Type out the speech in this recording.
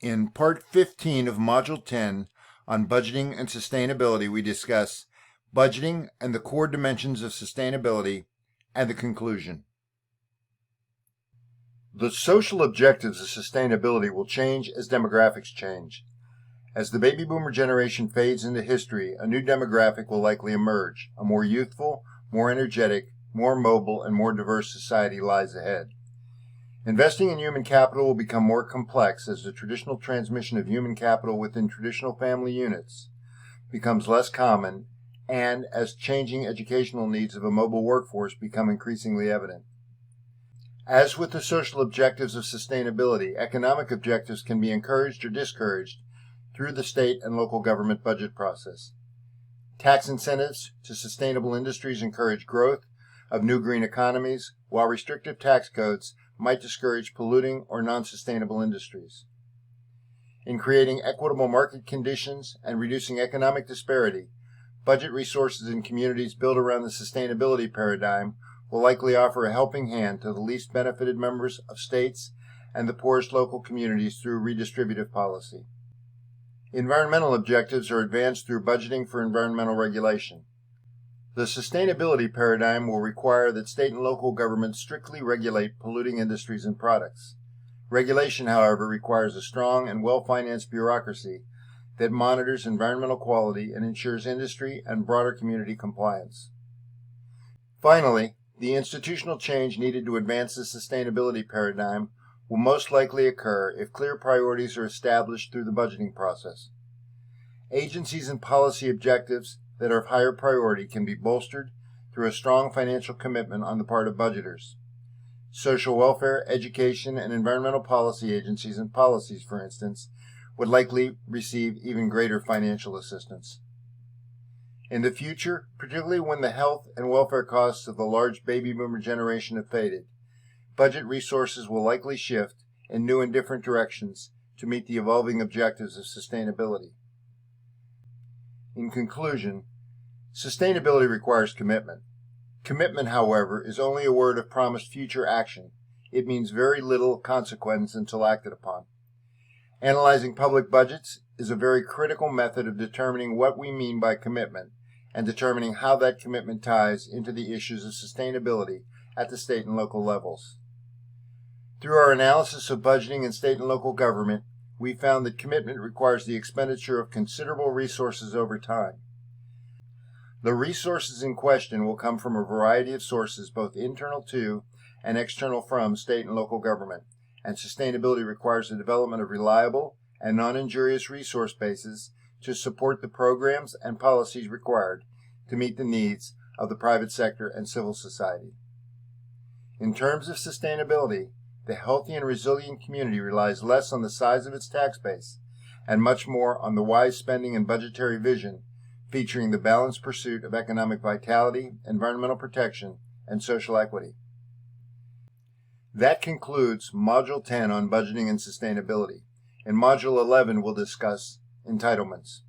In Part 15 of Module 10 on budgeting and sustainability, we discuss budgeting and the core dimensions of sustainability and the conclusion. The social objectives of sustainability will change as demographics change. As the baby boomer generation fades into history, a new demographic will likely emerge. A more youthful, more energetic, more mobile, and more diverse society lies ahead. Investing in human capital will become more complex as the traditional transmission of human capital within traditional family units becomes less common and as changing educational needs of a mobile workforce become increasingly evident. As with the social objectives of sustainability, economic objectives can be encouraged or discouraged through the state and local government budget process. Tax incentives to sustainable industries encourage growth of new green economies, while restrictive tax codes might discourage polluting or non-sustainable industries. In creating equitable market conditions and reducing economic disparity, budget resources in communities built around the sustainability paradigm will likely offer a helping hand to the least benefited members of states and the poorest local communities through redistributive policy. Environmental objectives are advanced through budgeting for environmental regulation. The sustainability paradigm will require that state and local governments strictly regulate polluting industries and products. Regulation, however, requires a strong and well-financed bureaucracy that monitors environmental quality and ensures industry and broader community compliance. Finally, the institutional change needed to advance the sustainability paradigm will most likely occur if clear priorities are established through the budgeting process. Agencies and policy objectives that are of higher priority can be bolstered through a strong financial commitment on the part of budgeters. Social welfare, education, and environmental policy agencies and policies, for instance, would likely receive even greater financial assistance. In the future, particularly when the health and welfare costs of the large baby boomer generation have faded, budget resources will likely shift in new and different directions to meet the evolving objectives of sustainability. In conclusion, sustainability requires commitment. Commitment, however, is only a word of promised future action. It means very little consequence until acted upon. Analyzing public budgets is a very critical method of determining what we mean by commitment and determining how that commitment ties into the issues of sustainability at the state and local levels. Through our analysis of budgeting in state and local government, we found that commitment requires the expenditure of considerable resources over time. The resources in question will come from a variety of sources, both internal to and external from state and local government, and sustainability requires the development of reliable and non-injurious resource bases to support the programs and policies required to meet the needs of the private sector and civil society. In terms of sustainability, the healthy and resilient community relies less on the size of its tax base and much more on the wise spending and budgetary vision featuring the balanced pursuit of economic vitality, environmental protection, and social equity. That concludes Module 10 on budgeting and sustainability. In Module 11, we'll discuss entitlements.